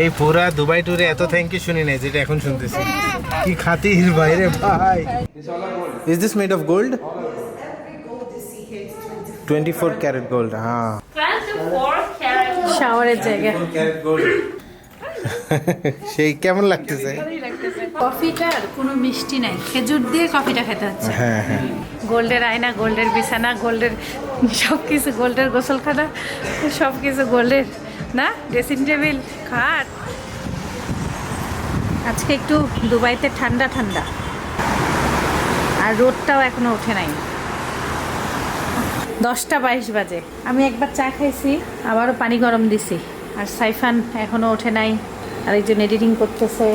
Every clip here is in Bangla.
এই পুরা দুবাই ট্যুরে এত থ্যাংক ইউ শুনি নাই যেটা এখন শুনতেছি। কি খাতির বাইরে ভাই। Is this made of gold? 24 carat gold. হ্যাঁ, 24 carat শাওয়ারের জায়গা। Carat gold. সেই কেমন লাগতেছে? কফিটার কোনো মিষ্টি নাই, খেজুর দিয়ে কফিটা খেতে হচ্ছে। হ্যাঁ হ্যাঁ, গোল্ডের আয়না, গোল্ডের বিছানা, গোল্ডের সব কিছু, গোল্ডের গোসলখানা, সব কিছু গোল্ডের না, ড্রেসিং টেবিল, খাট। আজকে একটু দুবাইতে ঠান্ডা ঠান্ডা, আর রোদটাও এখনো ওঠে নাই। 10টা 22 বাজে। আমি একবার চা খাইছি, আবারও পানি গরম দিছি, আর সাইফান এখনো ওঠে নাই। আর একজন এডিটিং করতেছে।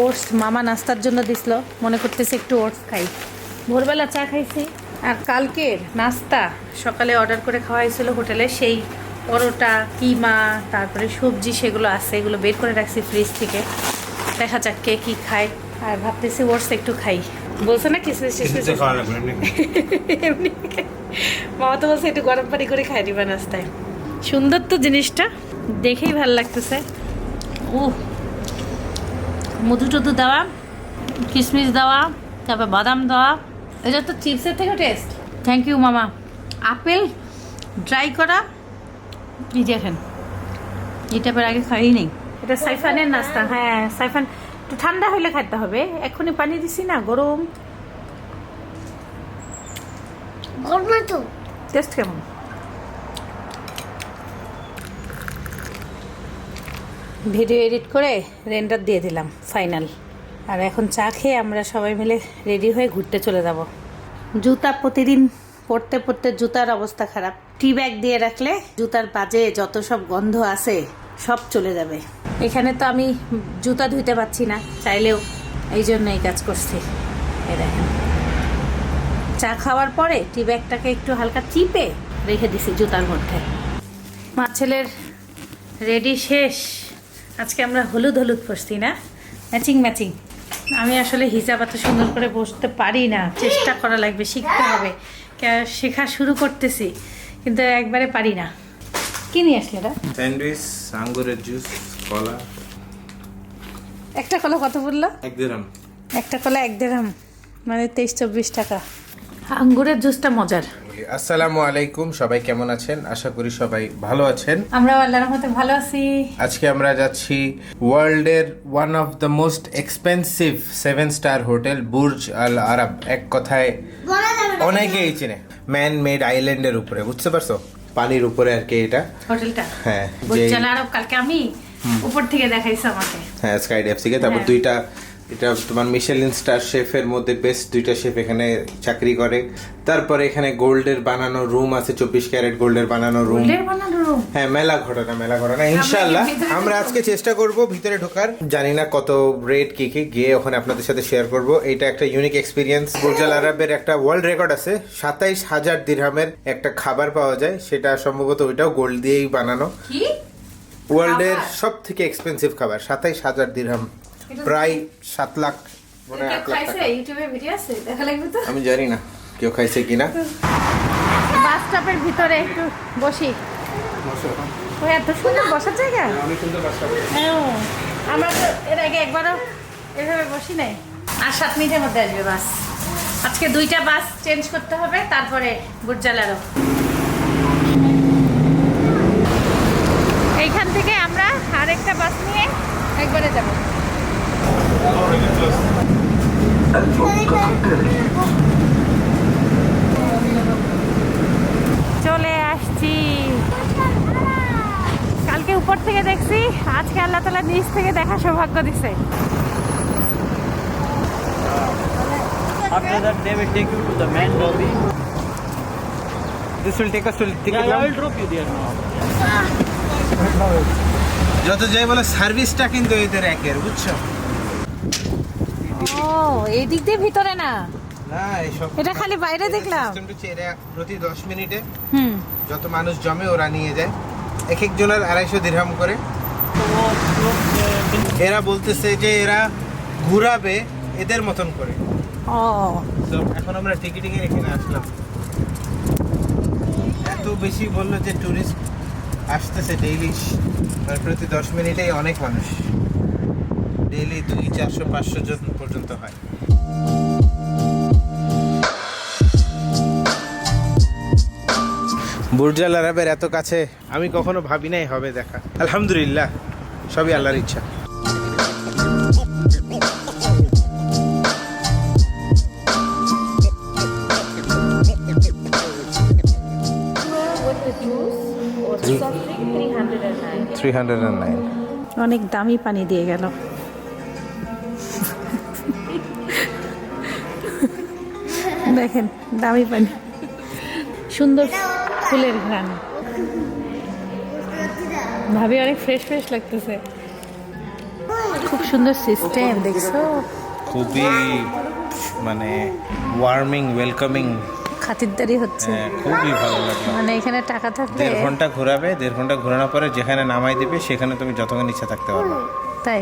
ওটস মামা নাস্তার জন্য দিছিল, মনে করতেছে একটু ওটস খাই। ভোরবেলা চা খাইছি। আর কালকের নাস্তা সকালে অর্ডার করে খাওয়া হয়েছিল হোটেলে, সেই পরোটা, কিমা, তারপরে সবজি, সেগুলো আছে, এগুলো বের করে রাখছি ফ্রিজ থেকে। দেখা যাক কে কী খায়। আর ভাবতেছি ওটস একটু খাই। বলছে না কিসমিস টিসমিস এমনি মামা তো বলছে একটু গরম পানি করে খাই দিবা নাস্তায়। সুন্দর তো জিনিসটা, দেখেই ভালো লাগতেছে। মধু টধু দেওয়া, কিশমিশ দেওয়া, তারপর বাদাম দেওয়া। এটা তো চিপসের থেকে টেস্ট। থ্যাংক ইউ মামা। আপেল ড্রাই করা, এই দেখেন, এটা পর আগে খাই নেই। এটা সাইফানের নাস্তা। হ্যাঁ, সাইফান একটু ঠান্ডা হলে খাইতে হবে, এক্ষুনি পানি দিছি না, গরম। গরম না তো। টেস্ট কেমন? ভিডিও এডিট করে রেন্ডার দিয়ে দিলাম ফাইনাল। আর এখন চা খেয়ে আমরা সবাই মিলে রেডি হয়ে ঘুরতে চলে যাব। জুতা প্রতিদিন পরতে পরতে জুতার অবস্থা খারাপ। টি ব্যাগ দিয়ে রাখলে জুতার বাজে যত সব গন্ধ আছে সব চলে যাবে। এখানে তো আমি জুতা ধুইতে পারছি না চাইলেও, এই জন্য এই কাজ করছি। এই দেখেন, চা খাওয়ার পরে টি ব্যাগটাকে একটু হালকা চিপে রেখে দিছি জুতার মধ্যে। মা ছেলের রেডি শেষ। আজকে আমরা হলুদ হলুদ পরছি না, ম্যাচিং ম্যাচিং। আমি আসলে হিজাব এত সুন্দর করে বসতে পারি না, চেষ্টা করা লাগবে, শিখতে হবে। শেখা শুরু করতেছি কিন্তু একবারে পারি না। কি নিয়ে আসলে এটা? স্যান্ডউইচ, আঙ্গুরের জুস, কলা। একটা কলা কত বললো? 1 দিরহাম। একটা কলা 1 দিরহাম, মানে 23-24 টাকা। আঙ্গুরের জুসটা মজার। আসসালামু আলাইকুম, সবাই কেমন আছেন? আশা করি সবাই ভালো আছেন। আমরা আল্লাহর রহমতে ভালো আছি। আজকে আমরা যাচ্ছি ওয়ার্ল্ডের one of the most expensive 7 star hotel Burj Al Arab. এক কথায় অনেকেই চিনে, ম্যান মেড আইল্যান্ডের উপরে, বুঝতে পারছো? পানির উপরে আর কি এটা হোটেলটা। হ্যাঁ, বুর্জ আল আরব কালকে আমি উপর থেকে দেখাইছি আমাকে। হ্যাঁ, স্কাই ড্যাপ থেকে। তারপর দুইটা, এটা তোমার মিশেলিন স্টার শেফের মধ্যে বেস্ট 2টা শেফ এখানে চাকরি করে। তারপরে এখানে গোল্ডের বানানো রুম আছে, 24 ক্যারেট গোল্ডের বানানো রুম। হ্যাঁ, মেলা ঘটনা ইনশাআল্লাহ আমরা আজকে চেষ্টা করব ভিতরে ঢোকার। জানি না কত রেট কি গিয়ে ওখানে আপনাদের সাথে শেয়ার করব। এটা একটা ইউনিক এক্সপিরিয়েন্স। বুর্জ আল আরবের একটা ওয়ার্ল্ড রেকর্ড আছে, 27,000 দিরহামের একটা খাবার পাওয়া যায়, সেটা সম্ভবত ওইটাও গোল্ড দিয়েই বানানো। ওয়ার্ল্ডের সব থেকে এক্সপেন্সিভ খাবার, 27,000 দিরহাম, প্রায় 7 লাখ, মনে হয় 8 লাখ টাকা। ইউটিউবে ভিডিও আছে, দেখা লাগবে তো। আমি জানি না কেউ খাইছে কিনা। বাস স্টপের ভিতরে একটু বসি। ওই এত সুন্দর বসার জায়গা। হ্যাঁ, আমরা তো এর আগে একবারও এভাবে বসি নাই। আর 7 মিনিটের মধ্যে আসবে বাস। আজকে 2টা বাস চেঞ্জ করতে হবে, তারপরে বুর্জ আল আরব। এইখান থেকে আমরা আরেকটা বাস নিয়ে একবারে যাব। চলে আসছি। কালকে উপর থেকে দেখছি, আজকে আল্লাহ তাআলা নিচ থেকে দেখা সৌভাগ্য দিছে। After that, they will take you to the main lobby. This will take us to Yeah, I will drop you there now. যত যাই বলে সার্ভিসটা কিন্তু এদের একের, বুঝছো? ও, এই দিক দিয়ে ভিতরে না, না এইসব এটা খালি বাইরে দেখলাম। প্রতি 10 মিনিটে হুম, যত মানুষ জমে ওরা নিয়ে যায়, এক একজনের 250 দিরহাম করে। এরা বলতেছে যে এরা ঘুরাবে এদের মতন করে। ও, তো এখন আমরা টিকিটিং এর এখানে আসলাম। এত বেশি বললো যে টুরিস্ট আসতেছে ডেইলি, মানে প্রতি 10 মিনিটেই অনেক মানুষ, ডেইলি 200-400-500 জন পর্যন্ত হয়। বুর্জ আল আরবের এত কাছে আমি কখনো ভাবি নাই হবে দেখা। আলহামদুলিল্লাহ, সবই আল্লাহর ইচ্ছা। With the juice or soft drink, 309. 309। অনেক দামি পানি দিয়ে গেল। দেখেন দামি পানি, সুন্দর ফুলের ঘ্রাণ, ভাবি অনেক ফ্রেশ ফ্রেশ লাগতেছে। খুব সুন্দর সিস্টেম দেখছো, খুবই মানে ওয়ার্মিং, ওয়েলকামিং, খাতিরদারি হচ্ছে। খুবই ভালো লাগে। মানে এখানে টাকা থাকলে 1.5 ঘন্টা ঘোরাবে, 1.5 ঘন্টা ঘোরানোর পরে যেখানে নামাই দিবে সেখানে তুমি যতক্ষণ ইচ্ছা থাকতে পারবে। তাই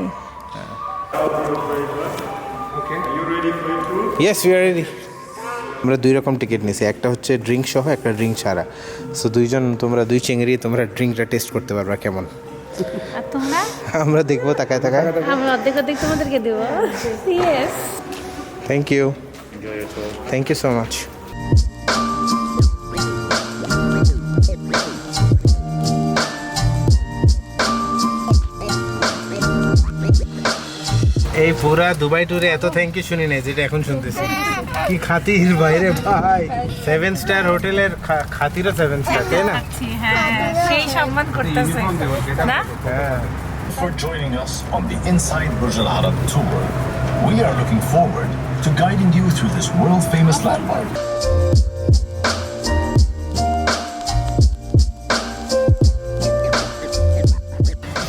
ইয়েস, উই আর রেডি। আমরা 2 রকম টিকিট নিয়েছি, একটা হচ্ছে ড্রিঙ্ক সহ, একটা ড্রিঙ্ক ছাড়া। সো তোমরা 2 চিংড়ি তোমরা ড্রিঙ্কটা টেস্ট করতে পারবা কেমন। আর তোমরা? আমরা দেখবো তাকায় তাকায়। আমরা অর্ধেক তোমাদেরকে দেবো। Yes, thank you, thank you so much. এই পুরা দুবাই ট্যুরে এত থ্যাংক ইউ শুনি নাই যেটা এখন শুনতেছি। কি খাতির বাইরে ভাই, 7 স্টার হোটেলের খাতিরও 7 স্টার, তাই না? হ্যাঁ, সেই সম্মান করতেছে না। হ্যাঁ। For joining us on the Inside Burj Al Arab tour. We are looking forward to guiding you through this world-famous landmark.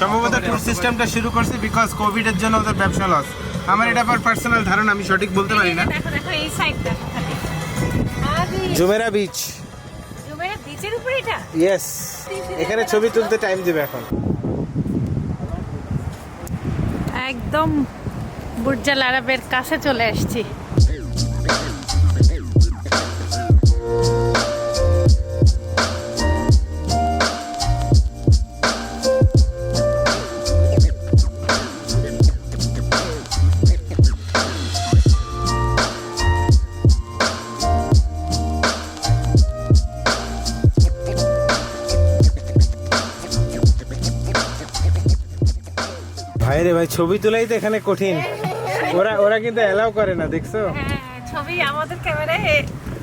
সম্ভবত ট্যুর সিস্টেমটা শুরু করছে বিকজ কোভিড এর জন্য ওদের ব্যবসা লস। আমার এটা পার্সোনাল ধারণা, আমি সঠিক বলতে পারি না। দেখো দেখো এই সাইডটা, জুমেরা বিচ। জুমেরা বিচের উপরে এটা। ইয়েস, এখানে ছবি তুলতে টাইম দিবে এখন। একদম বুর্জ আল আরবের কাছে চলে আসছি। ভাইরে ভাই, ছবি তোলাই তো এখানে কঠিন। ওরা কিন্তু অ্যালাউ করে না, দেখছো? হ্যাঁ, ছবি আমাদের ক্যামেরায়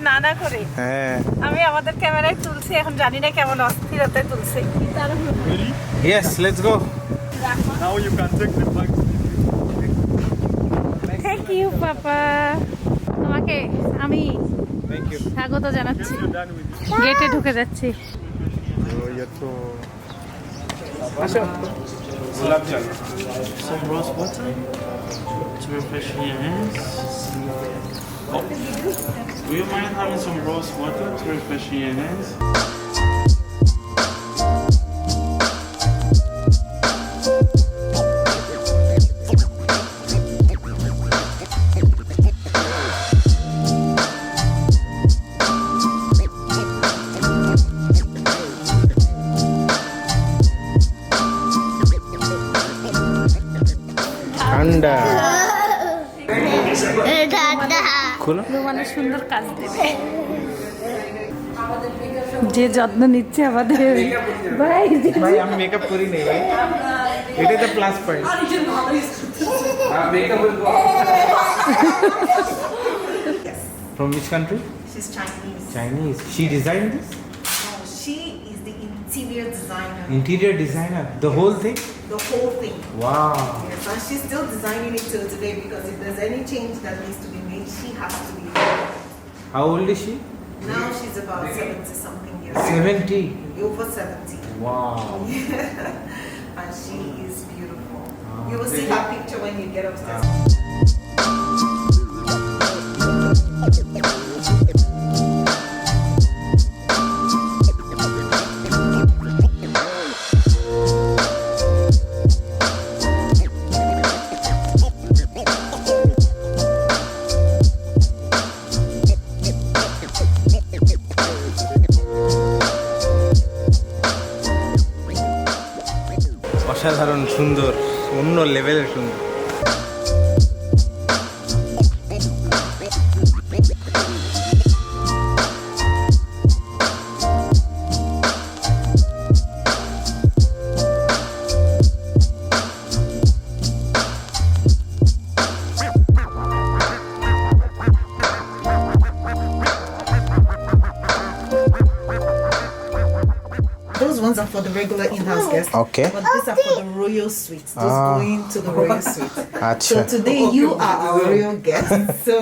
নানা করে। হ্যাঁ, আমি আমাদের ক্যামেরায় তুলছি, এখন জানি না কেমন অস্থিরতায় তুলছি। Yes, let's go. Now you can take the bag. Thank you papa, তোমাকে আমি থ্যাংক ইউ। স্বাগত জানাচ্ছি। You're done with it. গেটে ঢুকে যাচ্ছি। আসো, গোলাপ জল। Some rose water to refreshen your hands. Oh. Do you mind having some rose water to refreshen your hands? ঠান্ডা। খোলো। মানে সুন্দর কাজ দেবে, যে যত্ন নিচ্ছে আমাদের ভাই। ভাই আমি মেকআপ করি নাই ভাই, এটাই তো plus point. From which country? She's Chinese. Chinese. She designed this? She is the interior designer. Interior designer. The whole thing? The whole thing. Wow. Yes, and she's still designing it till today because if there's any change that needs to be made, she has to be there. How old is she? Now she's about 70 something years. 70. Over 70. Wow. And she is beautiful. You will see her picture when you get upstairs. অন্য লেভেলের সুন্দর। Those ones are for the regular in-house guests. Okay. But these are for the royal suite. Those going to the royal suite. আচ্ছা, So today you are our royal guest. So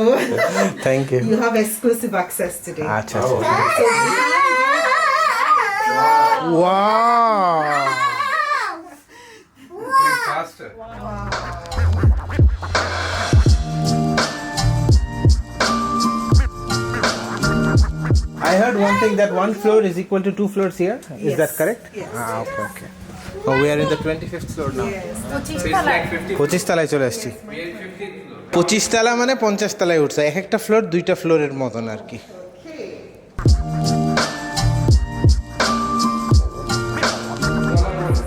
thank you. you have exclusive access today. আচ্ছা, wow. I heard one thing that one floor is equal to 2 floors here. Is Yes. that correct? Yes. Okay. Oh, we are in the 25th floor now. Yes. 25 তলায় চলে আসছি। 25 তলা মানে 50 তলায় উঠছে। এক একটা ফ্লোর 2টা ফ্লোরের মতন আর কি।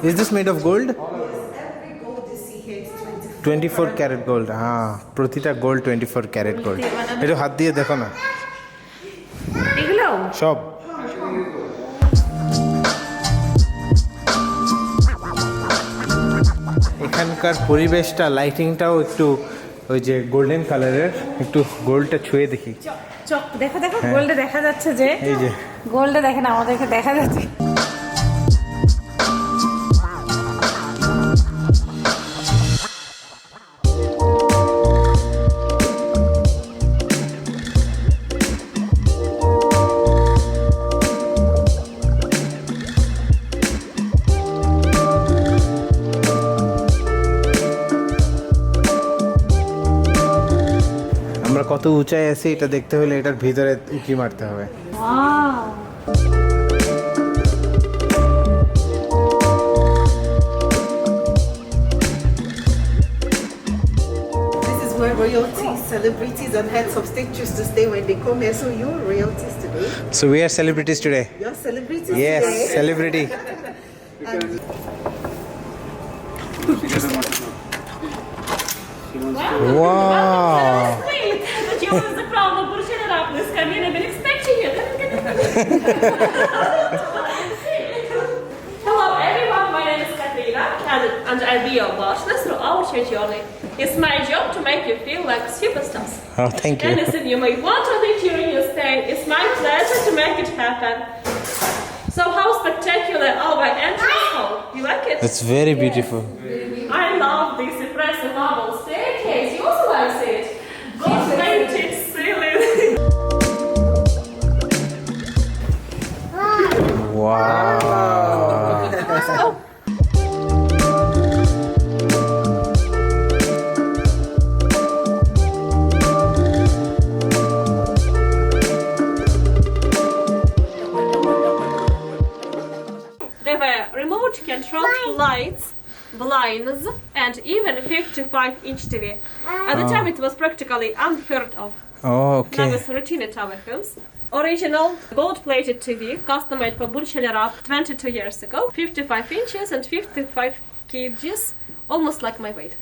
Is this made of gold? 24 carat gold. হ্যাঁ, প্রতিটা গোল্ড 24 ক্যারেট গোল্ড। একটু হাত দিয়ে দেখো না এগুলো সব। এখানকার পরিবেশটা, লাইটিংটাও একটু ওই যে গোল্ডেন কালারের, একটু গোল্ডটা ছুঁয়ে দেখি। চক দেখো দেখো, গোল্ডে দেখা যাচ্ছে যে, এই যে গোল্ডে দেখেন আমাদেরকে দেখা যাচ্ছে। আমরা কত উঁচায় আছি এটা দেখতে হলে এটার ভিতরে উঁকি মারতে হবে। This is where royalty, celebrities and heads of state choose to stay when they come here. So you're royalties today. So we are celebrities today. You're celebrities Yes, today. celebrity. Wow. Wait, but you was the crown of Burj Al Arab. This coming, I've been expecting you. Hello everyone, my name is Katrina and I'll be your boss throughout your journey. It's my job to make you feel like superstars. Oh, thank you. Anything you may want to do during your stay, it's my pleasure to make it happen. So how spectacular our entrance hall? You like it? It's very beautiful. I love this impressive marble staircase. You also like it? Gold painted ceiling. Wow. There were remote control lights, blinds, and even 55-inch TV. At the time, it was practically unheard of. Oh, Now okay. with routine tower films. Original gold-plated TV, custom made for Burj Al Arab 22 years ago. 55 inches and 55 kgs, almost like my weight.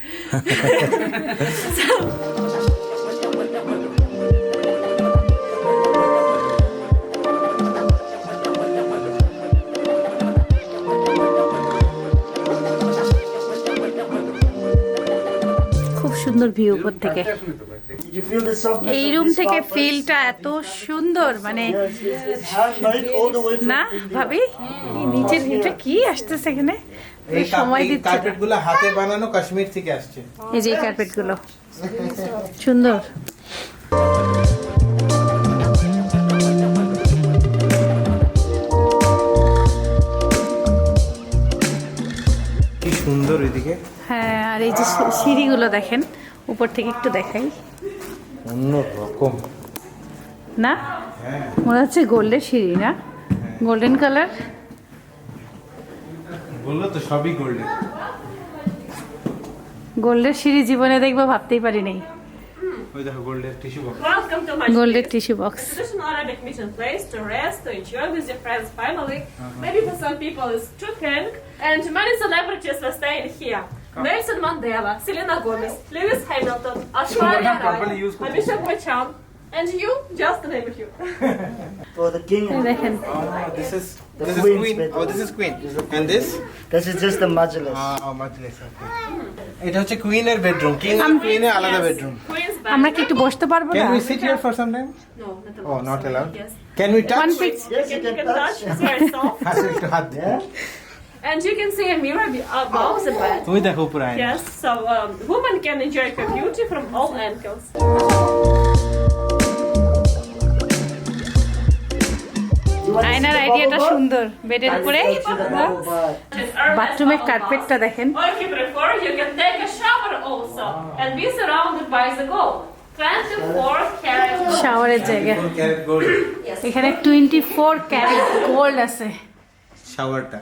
খুব সুন্দর ভিউ উপর থেকে। Did you feel the softness এই of রুম these থেকে carpets? ফিলটা এত সুন্দর, মানে Yes, it's handmade all the way from না India. ভাবি, এই নিচের ভিউটা কি আসতেছে এখানে, এই সময় দিচ্ছে না। কার্পেটগুলো হাতে বানানো, কাশ্মীর থেকে আসছে। এই যে কার্পেট গুলো সুন্দর। কি সুন্দর এদিকে, হ্যাঁ, আর এই যে সিঁড়িগুলো দেখেন, উপর থেকে একটু দেখাই, অন্য রকম। না মনে হচ্ছে গোল্ডের সিঁড়ি, না গোল্ডেন কালার। বললো তো সবই গোল্ডেন। গোল্ডের সিঁড়ি জীবনে দেখবো ভাবতেই পারি নাই। ওই দেখো গোল্ডের tissue box. Welcome to my গোল্ডের tissue box. traditional Arabic meeting place to rest, to enjoy with your friends, family. Maybe for some people it's too pink, and many celebrities were staying here. Nelson Mandela, Selena Gomez, Lewis Hamilton, Ashwarya Rai, Amisha Bachchan, and you, just to name a few. For the king and দেখেন This is queen's queen. bedroom. Oh, this is queen. And this? this is just the majlis. much less. Okay. এটা হচ্ছে কুইনের বেডরুম, কিং আর কুইনের আলাদা বেডরুম। Queen's আমরা bed. কি একটু বসতে পারবো না Can we sit here for some time? No, not Oh, allowed. not allowed. Yes. Can we touch? One pic. Yes, You can touch, it's very soft. আচ্ছা একটু হাত দে। And you can see a mirror above the bed. তুমি দেখো উপরে আয়না। Yes, so women can enjoy her beauty from all angles. আয়নার আইডিয়াটা সুন্দর বেডের উপরে বাথরুমের Bathroom কার্পেটটা দেখেন Or if you prefer, you can take a shower also and be surrounded by the gold. 24 karat gold. শাওয়ারের জায়গা ক্যারেট গোল্ড এখানে 24 ক্যারেট গোল্ড আছে শাওয়ারটা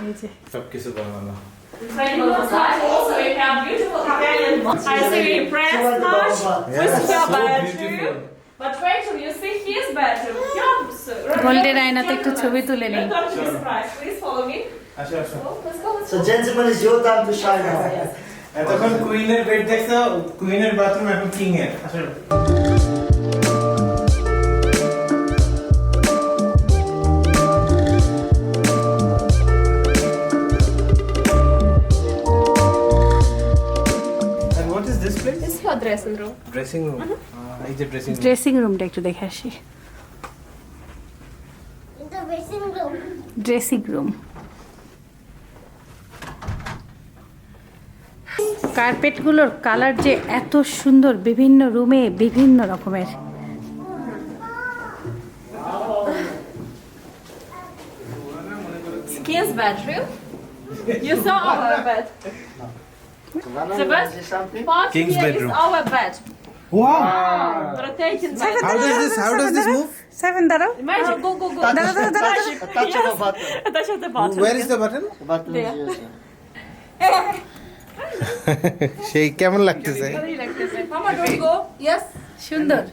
এই যে সবকিছু বানানো। Also, we have beautiful Italian. I see you impressed much with your bedroom. But wait till you see his bedroom. গোল্ডের আয়নাতে একটু ছবি তুলে নিই Please follow me. আসো আসো। Let's go. So gentlemen, it's your time to shine now. এতক্ষণ কুইনের বেড দেখছো, কুইনের বাথরুম এখন কিং এর। আসো। And what is this place? This is your dressing room. Dressing room. এই যে ড্রেসিং রুম। ড্রেসিং রুমটা একটু দেখে আসি ড্রেসিং রুম কার্পেটগুলোর কালার যে এত সুন্দর বিভিন্ন রুমে বিভিন্ন রকমের King's bedroom. You saw our bed. The best part King's here bedroom. is our bed. Wow. Rotating bed. How does this move? Seven দাঁড়াও Imagine, go. দাঁড়াও দাঁড়াও দাঁড়াও A touch of a button. Touch at the bottom. Where is the button? The button There. is here. সেই কেমন লাগতেছে? Mama, don't go. Yes. সুন্দর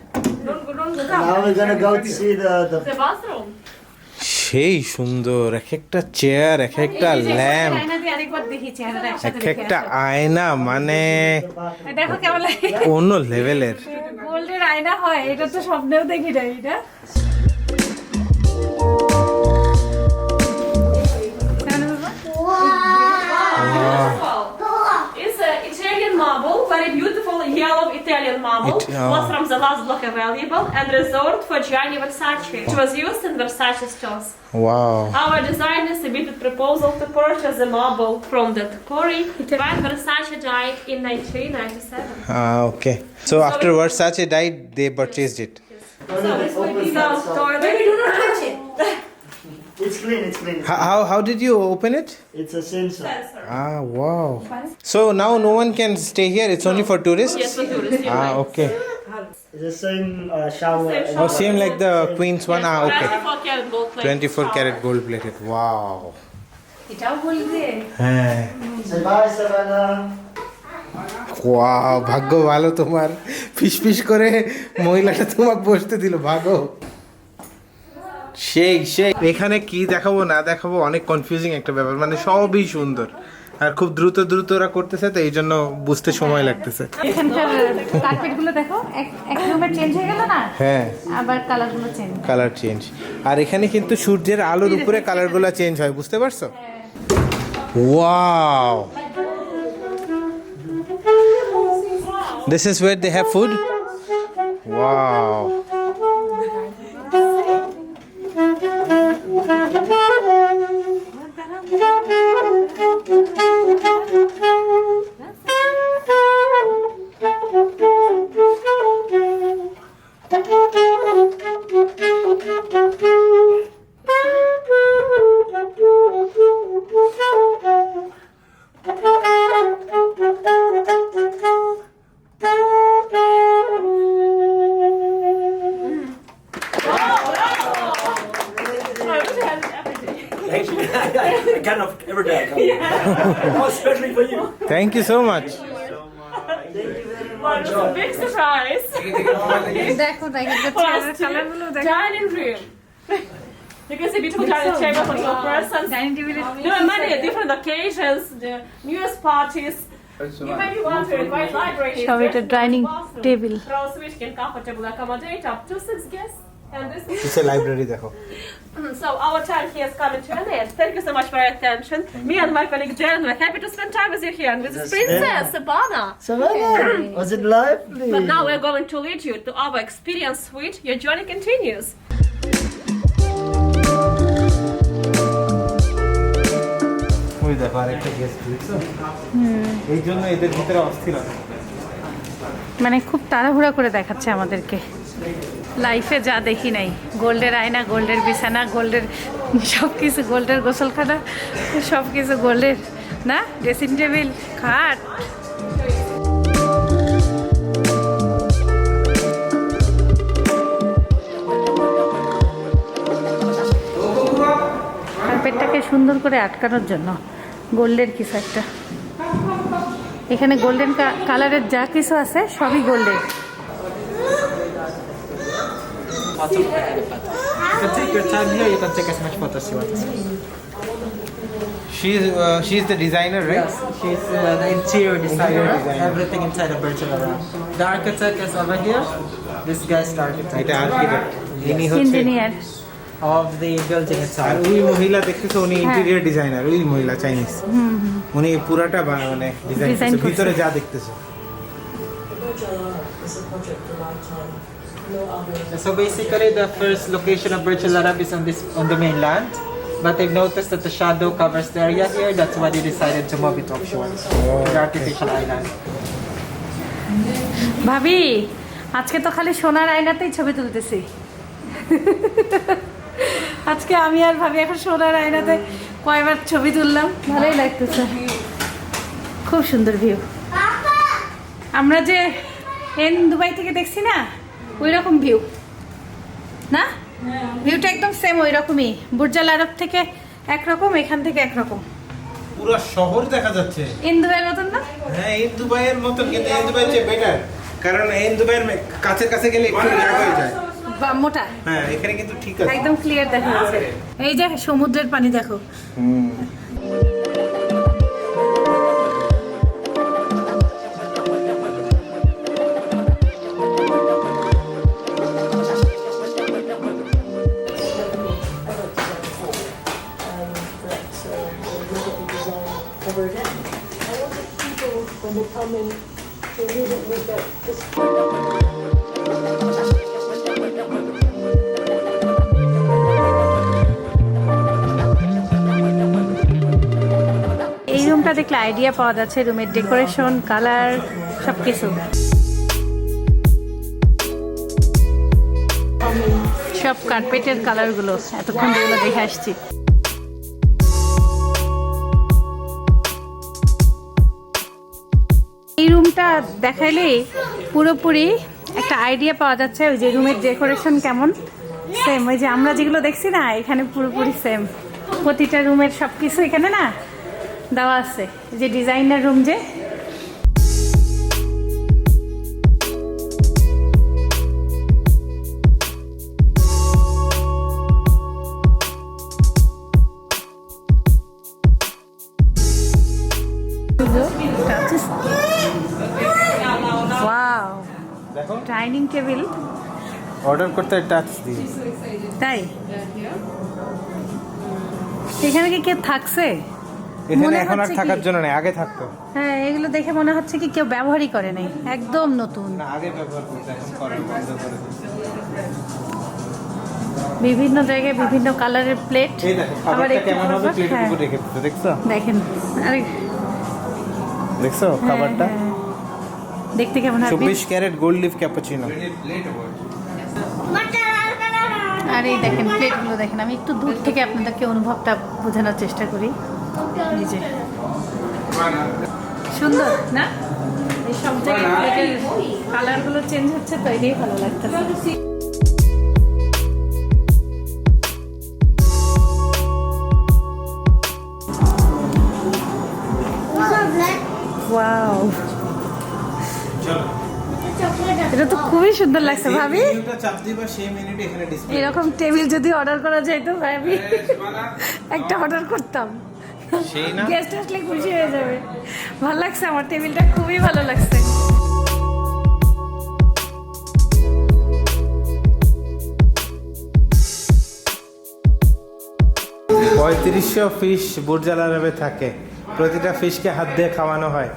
Don't go. Now we're gonna go to see the The bathroom. সেই সুন্দর, এক একটা চেয়ার, এক একটা ল্যাম্প, আয়না দিয়ে আরেকবার দেখি চেহারাটা এক একসাথে দেখে একটা আয়না, মানে আসো। দেখো কেমন লাগে অন্য লেভেলের। গোল্ডের আয়না হয় এটা তো স্বপ্নেও দেখি না এটা It's an Italian marble, very beautiful yellow Italian marble. Was from the last block available and reserved for Gianni Versace. It was used in Versace stores. Wow. Our designers submitted proposal to purchase the marble from the Corey when Versace died in 1997. Okay. So after Versace died, they purchased it. So this will be the toilet. It's clean. How did you open it? It's a sensor. Wow. So now no one can stay here. It's only for tourists. Yes, for tourists. you're right. Okay. It's the same shower. Same Oh, same like the Queen's one. Okay. 24 karat gold plate. 24 karat gold plated. Wow. এটাও বলবে হ্যাঁ। Say bye, Savannah. ওয়াও, ভাগ্য ভালো তোমার, ফিস করে মহিলাটা তোমাকে বসতে দিল, ভাগো। সেই এখানে কি দেখাবো না দেখাবো অনেক কনফিউজিং একটা ব্যাপার, মানে সবই সুন্দর আর খুব দ্রুত ওরা করতেছে, তো এই জন্য বুঝতে সময় লাগতেছে। এখানকার কার্পেটগুলো দেখো এক রুমে চেঞ্জ হয়ে গেল না হ্যাঁ, আবার কালারগুলো চেঞ্জ কালার চেঞ্জ, আর এখানে কিন্তু সূর্যের আলোর উপরে কালারগুলো চেঞ্জ হয়, বুঝতে পারছো? Wow, this is where they have food. Wow. I cannot every day. Oh, especially for you. Thank you so much. It's a big surprise. দেখো না এখানকার কালারগুলো দেখো Dining room. You can see beautiful dining table for your persons. Dining টেবিলে There are many different occasions, the New Year's parties, You may be wondering why library is সব এটা dining table. Rows which can comfortably accommodate up to 6 guests. And this is পিছে লাইব্রেরি দেখো। so our time here is coming to an end. Thank you so much for your attention. Me and my colleague Jen were happy to spend time with you here and with this princess, Sabana. Was it lively? But now we're going to lead you to our experience suite. Your journey continues. ওই দেখো আরেকটা গেস্ট দেখছো? এই জন্য এদের ভিতরে অস্থিরতা। মানে খুব তাড়াহুড়া করে দেখাচ্ছে আমাদেরকে, লাইফে যা দেখি নাই, গোল্ডের আয়না, গোল্ডের বিছানা, গোল্ডের সব কিছু, গোল্ডের গোসলখানা, সব কিছু গোল্ডের না, ড্রেসিং টেবিল, খাট। কার্পেটটাকে সুন্দর করে আটকানোর জন্য গোল্ডের কিছু একটা, এখানে গোল্ডেন কালারের যা কিছু আছে সবই গোল্ডের। You can take your time here. You can take as much photos you want. She's the designer, right? Yes, she's the interior designer. Interior designer. Everything inside the Burj Al Arab. The architect is over here. This guy's the architect. এটা আর্কিটেক্ট, ইনি হচ্ছে ইঞ্জিনিয়ার। Of the building আর itself. ওই মহিলা দেখতেছো উনি ইন্টেরিয়র ডিজাইনার, ওই মহিলা চাইনিজ, উনি পুরাটা মানে Design ডিজাইন করছে। ভিতরে যা দেখতেছো। So basically, the first location of Burj Al Arab is on the mainland. But they've noticed that the shadow covers the area here. That's why they decided to move it offshore, to the artificial island. ভাবি, আজকে তো খালি সোনার আয়নাতেই ছবি তুলতেছি। আজকে আমি আর ভাবি এখন সোনার আয়নাতে কয়বার ছবি তুললাম, ভালোই লাগতেছে, খুব সুন্দর ভিউ। আমরা যে দুবাই থেকে দেখছি না, ওই রকম ভিউ না, ভিউটা একদম সেম ওই রকমই। বুর্জ আল আরব থেকে একরকম, এখান থেকে একরকম, পুরো শহর দেখা যাচ্ছে। দুবাইয়ের মতন না? হ্যাঁ, এই দুবাইয়ের মতো, কিন্তু এই দুবাইয়ের চেয়ে বেটার, কারণ এই দুবাইয়ের কাছের কাছে গেলে একটু ল্যাগ হয়ে যায়। বা মোটা, হ্যাঁ, এখানে কিন্তু ঠিক আছে, একদম ক্লিয়ার দেখা যাচ্ছে। এই যে সমুদ্রের পানি দেখো। এই রুমটা দেখলে আইডিয়া পাওয়া যাচ্ছে রুমের ডেকোরেশন, কালার, সবকিছু। সব কার্পেটের কালারগুলো এতক্ষণ যেগুলো দেখে আসছি। এই রুমটা দেখাইলেই পুরোপুরি একটা আইডিয়া পাওয়া যাচ্ছে ওই যে রুমের ডেকোরেশন কেমন, সেম ওই যে আমরা যেগুলো দেখছি না, এখানে পুরোপুরি সেম। প্রতিটা রুমের সব কিছু এখানে না দেওয়া আছে, যে ডিজাইনার রুম যে। ওয়াও, দেখো ডাইনিং টেবিল অর্ডার করতে টাচ দিই। তাই এখানে কি কেউ থাকছে? এখানে মনে এখন আর হচ্ছে থাকার কি- জন্য নেই, আগে থাকতো। হ্যাঁ, এগুলো দেখে মনে হচ্ছে কি কেউ ব্যবহারই করে নাই, একদম নতুন। না, আগে ব্যবহার করতো, এখন করে বন্ধ করে দিয়েছে। বিভিন্ন জায়গায় বিভিন্ন কালারের প্লেট। এই দেখো খাবারটা কেমন হবে, প্লেটের উপর রেখে দিতে, দেখছো? দেখেন, আরে দেখছো খাবারটা? হ্যাঁ, দেখতে কেমন হবে? 24 ক্যারেট গোল্ড লিফ ক্যাপুচিনো। আর এই দেখেন প্লেটগুলো দেখেন, আমি একটু দূর থেকে আপনাদেরকে অনুভবটা বোঝানোর চেষ্টা করি। এই যে সুন্দর না, এই সব জায়গায় প্লেটের কালারগুলো চেঞ্জ হচ্ছে, তো এটাই ভালো লাগতেছে। ওয়াও, এটা তো খুবই সুন্দর লাগছে ভাবি। মেনুটা চাপ দিবা, সেই মেনুটা এখানে ডিসপ্লে। এরকম টেবিল যদি অর্ডার করা যায় তো ভাবি একটা অর্ডার করতাম, সেই না গেস্ট আসলে খুশি হয়ে যাবে। ভালো লাগছে, আমার টেবিলটা খুবই ভালো লাগছে। 3500 ফিশ বুর্জ আল আরবে থাকে, প্রতিটা ফিশকে হাত দিয়ে খাওয়ানো হয়।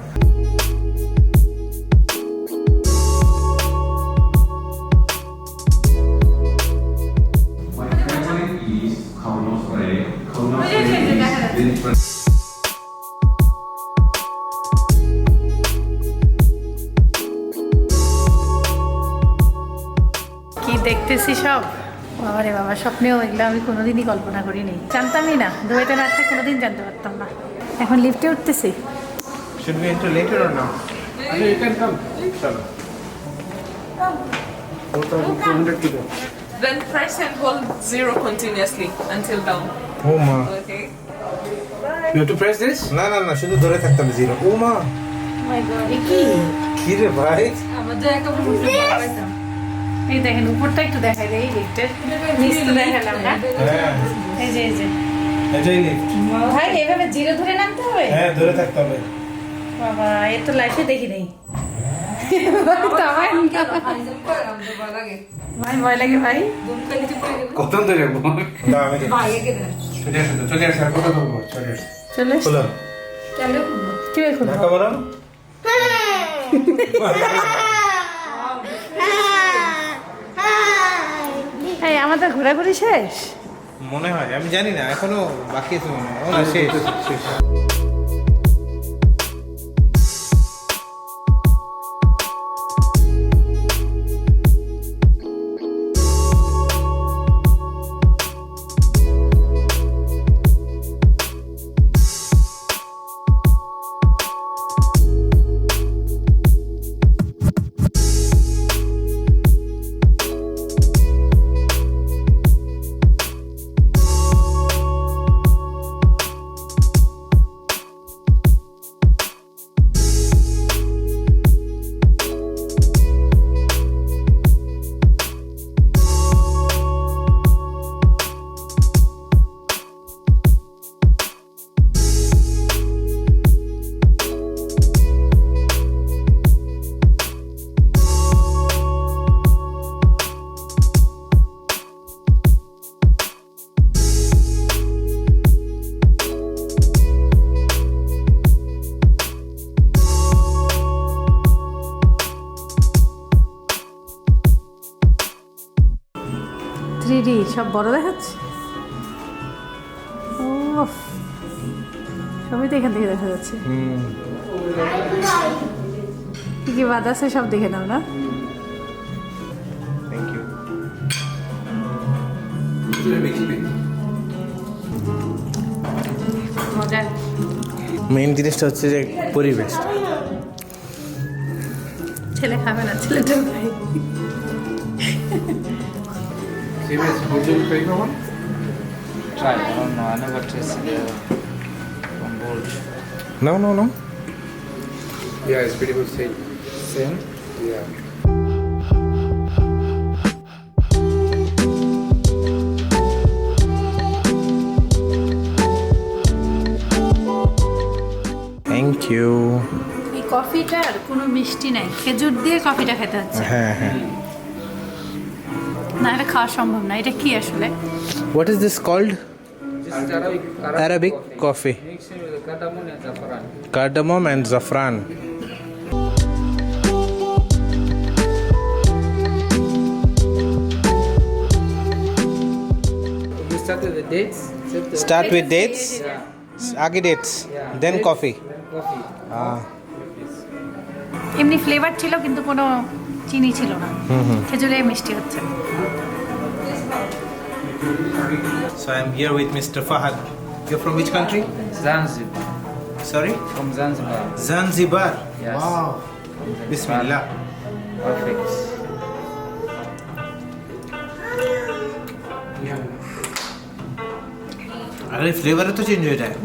কি দেখতেছি সব, বাবারে বাবা, স্বপ্নেও এগুলো আমি কোনোদিনই কল্পনা করিনি, জানতামই না। দুবাইতে না আসলে কোনোদিন জানতে পারতাম না। এখন লিফটে উঠতেছি। Should we enter later or now? You can come. চলো। Then press and hold 0 continuously until down. ও মা, Okay. you have to press this? না না না, শুধু ধরে থাকতে হবে 0। ও মা, মাই গড, কি কি রে ভাই? এই দেখেন, উপরটা একটু দেখাই দেয় এই লিফটের, নিচটা দেখালাম না। হ্যাঁ, এই যে এই যে এটাই লিফট। ভাই, এভাবে 0 ধরে নামতে হবে? হ্যাঁ, ধরে থাকতে হবে। বাবা, এ তো লাইফে দেখি নেই। ভাই ভয় লাগে ভাই। কত ধরে রাখবো? দাও আমি চলে আসো তো, চলে আসো, আর কত ধরবো? চলে আসো। চলে খোলো। কি এখন? ঢাকা বলো। এই আমাদের ঘোরাঘুরি শেষ? মনে হয়, আমি জানি না, এখনো বাকি আছে মনে হয়। ও না, শেষ শেষ। সব বড় দেখাচ্ছে। ও, সবই তো এখান থেকে দেখা যাচ্ছে। কি কি বাদ আছে সব দেখে নাও না। Thank you. মজার। মেইন জিনিসটা হচ্ছে যে পরিবেশ। ছেলে খাবে না, ছেলেটা খাই। Try. I don't know. I never tasted from Bulge. No, no, no. Yeah, it's pretty good. Same. Same. Yeah. Thank you. এই কফিটার কোনো মিষ্টি নাই, খেজুর দিয়ে কফিটা খেতে হচ্ছে। হ্যাঁ হ্যাঁ। না, এটা খাওয়া সম্ভব না। এটা কি আসলে? What is this called? Arabic coffee. Mixing with cardamom and saffron. Cardamom and saffron. We start with the dates. Start with dates. আগে dates, then coffee. Coffee. এমনি ফ্লেভার ছিল কিন্তু কোনো চিনি ছিল না, খেজুরে মিষ্টি হচ্ছে। So I'm here with Mr. Fahad. You're from which country? Zanzibar. Sorry? From Zanzibar. Zanzibar. Yes. Wow. Bismillah. Perfect. अरे फ्लेवर तो चेंज हो रहा है।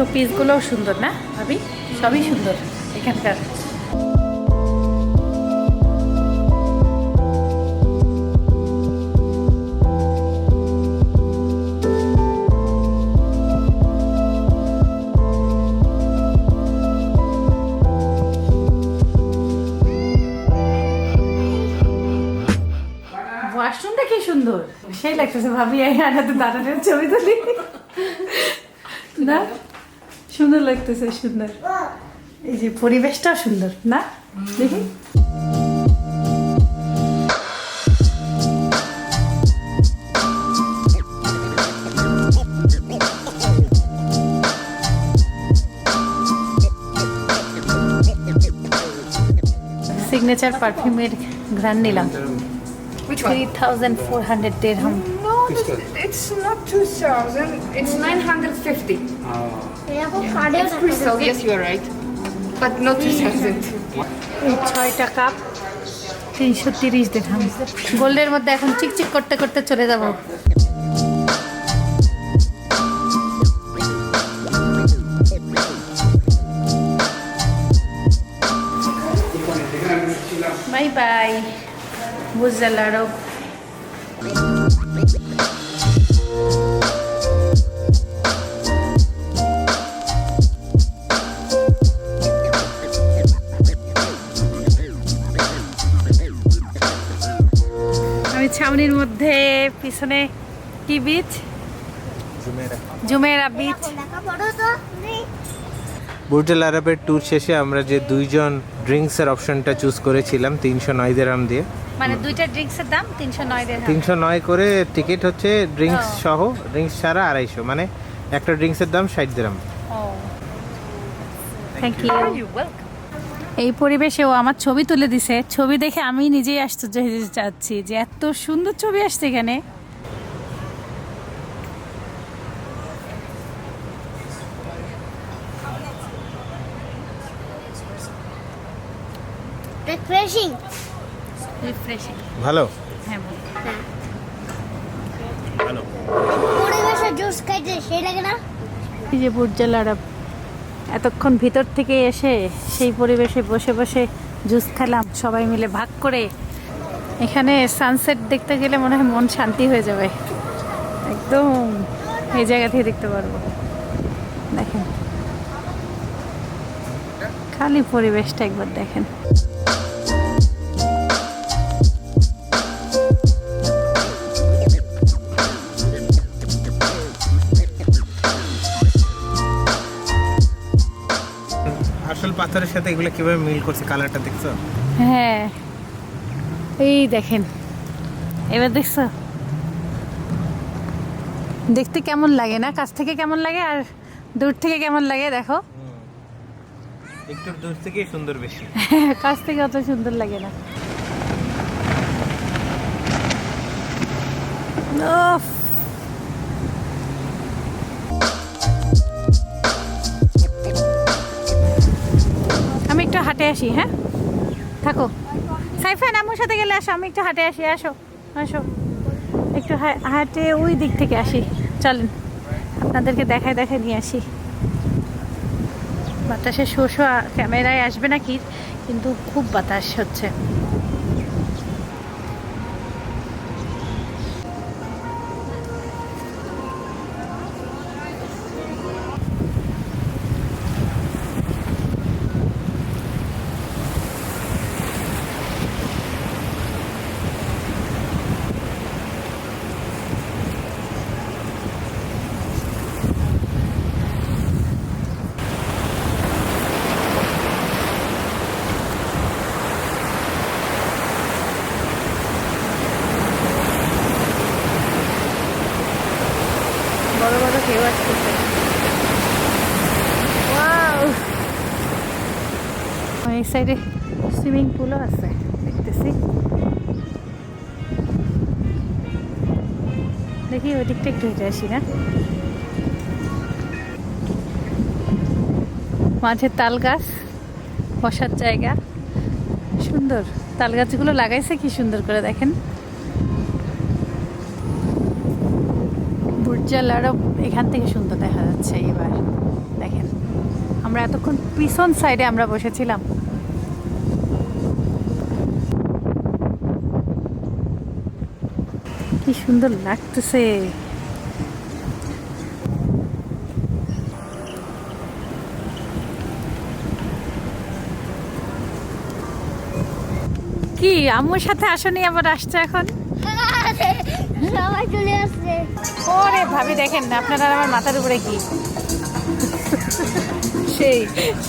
শো পিসগুলোও সুন্দর না ভাবি, সবই সুন্দর এখানকার। ওয়াশরুমটা কি সুন্দর, সেই লাগতেছে ভাবি। এই আনাতে দাঁড়ানোর ছবি তুলি না, সুন্দর লাগতেছে, সুন্দর। এই যে পরিবেশটাও সুন্দর না, দেখি। সিগনেচার পারফিউমের ঘ্রাণ নিলাম। Which one? 3,400 dirham. No, it's not 2,000. It's 950. It's crystal. Yes, you are right. But not 2,000. এই 6টা কাপ 330 dirham। গোল্ডের মধ্যে এখন চিকচিক করতে করতে চলে যাব। বাই বাই বুর্জ আল আরব। আমি ছাউনির মধ্যে, পিছনে কি বিচ? Jumeirah beach. বুর্জ আল আরবের ট্যুর শেষে আমরা যে দুইজন ড্রিঙ্কসের অপশনটা চুজ করেছিলাম 309 দিরহাম দিয়ে, মানে দুইটা ড্রিঙ্কসের দাম 309 dirham। 309 করে টিকিট হচ্ছে, ড্রিঙ্কস সহ, ড্রিঙ্কস ছাড়া 250, মানে একটা ড্রিঙ্কসের দাম 60 দিরহাম। Thank you. এই পরিবেশেও আমার ছবি তুলে দিছে, ছবি দেখে আমি নিজেই আশ্চর্য হয়ে যাচ্ছি যে এত সুন্দর ছবি আসছে এখানে। রিফ্রেশিং। ভালো। হ্যাঁ ভালো। পরিবেশে জুস খাইতে সেই লাগে না? এই যে বুর্জ আল আরব, এতক্ষণ ভিতর থেকে এসে সেই পরিবেশে বসে বসে জুস খেলাম সবাই মিলে ভাগ করে। এখানে সানসেট দেখতে গেলে মনে হয় মন শান্তি হয়ে যাবে, একদম এই জায়গা থেকে দেখতে পারবো। দেখেন খালি পরিবেশটা একবার দেখেন। আসল পাথরের সাথে এগুলো কিভাবে মিল করছে, কালারটা দেখছো? হ্যাঁ এই দেখেন, এবার দেখছো দেখতে কেমন লাগে না? কাছ থেকে কেমন লাগে আর দূর থেকে কেমন লাগে দেখো। একটু দূর থেকেই সুন্দর বেশি, কাছ থেকে অত সুন্দর লাগে না। উফ, আমি একটু হাঁটে আসি। হ্যাঁ থাকো, সাইফান আম্মুর সাথে গেলে আসো, আমি একটু হাঁটে আসি। আসো আসো, একটু হাঁটে ওই দিক থেকে আসি। চলেন আপনাদেরকে দেখায় দেখায় নিয়ে আসি। বাতাসে শো শো ক্যামেরায় আসবে না কি, কিন্তু খুব বাতাস হচ্ছে। বড় বড় ঢেউ আসতেছে। ওয়াও, এই সাইডে সুইমিং পুলও আছে দেখতেছি। দেখি ওই দিকটা একটু হেঁটে আসি না। মাঝে তাল গাছ, বসার জায়গা, সুন্দর। তাল গাছগুলো লাগাইছে কি সুন্দর করে দেখেন। বুর্জ আল আরব এখান থেকে সুন্দর দেখা যাচ্ছে। এবার দেখেন আমরা এতক্ষণ পিছন সাইডে আমরা বসেছিলাম। কি সুন্দর লাগতেছে। কি আম্মুর সাথে আসনি, আবার আসছে এখন? সবাই চলে আসছে। ওরে ভাবি দেখেন না আপনারা আমার মাথার উপরে কি সেই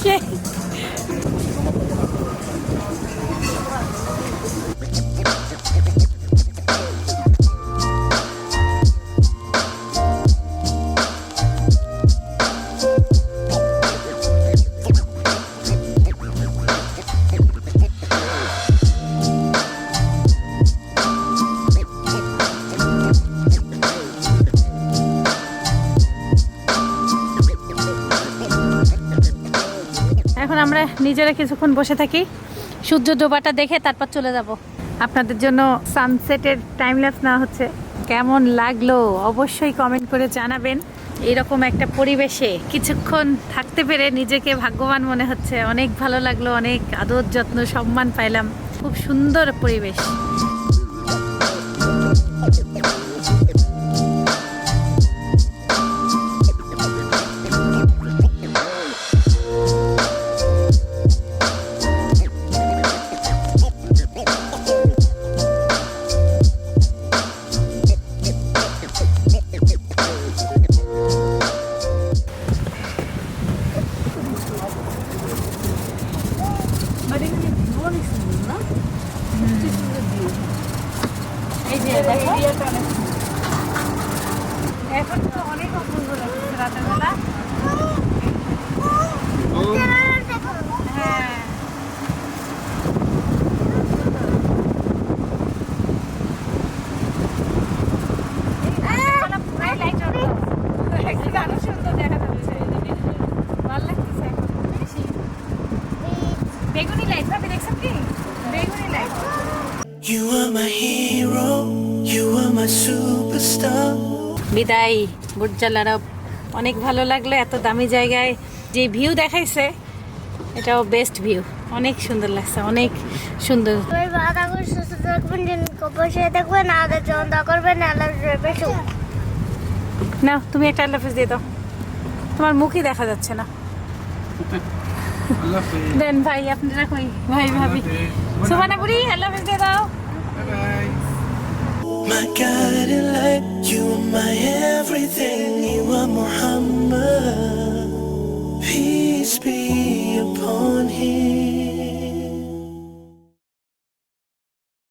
সেই এখন আমরা নিজেরা কিছুক্ষণ বসে থাকি, সূর্য ডোবাটা দেখে তারপর চলে যাব। আপনাদের জন্য সানসেটের টাইম ল্যাপস নেওয়া হচ্ছে। কেমন লাগলো অবশ্যই কমেন্ট করে জানাবেন। এরকম একটা পরিবেশে কিছুক্ষণ থাকতে পেরে নিজেকে ভাগ্যবান মনে হচ্ছে। অনেক ভালো লাগলো, অনেক আদর যত্ন সম্মান পাইলাম। খুব সুন্দর পরিবেশ। এই যে দেখো এখন তো অনেক অপূর্ব লাগছে রাতের বেলা। হ্যাঁ পুরাই লাইট আরো সুন্দর দেখা যাচ্ছে। ভালো লাগতেছে এখন বেশি। বেগুনি লাইট ভাবি দেখছেন কি? বেগুনি light. You are my hero, you are my superstar. বিদায় বুর্জ আল আরব। অনেক ভালো লাগলো এত দামি জায়গায় যে ভিউ দেখাইছে, এটাও বেস্ট ভিউ। অনেক সুন্দর লাগছে, অনেক সুন্দর। সবাই ভালো থাকবেন, সুস্থ থাকবেন, অবশ্যই দেখবেন, আমাদের জন্য করবেন। আল্লাহ হাফেজ। না তুমি একটা আল্লাহ হাফেজ দিয়ে দাও, তোমার মুখই দেখা যাচ্ছে না। দেন ভাই আপনারা কই? ভাই ভাবি সুবহানা বুড়ি আল্লাহ হাফেজ দিয়ে দাও। My guiding light, you are my everything, you are Muhammad. Peace be upon him.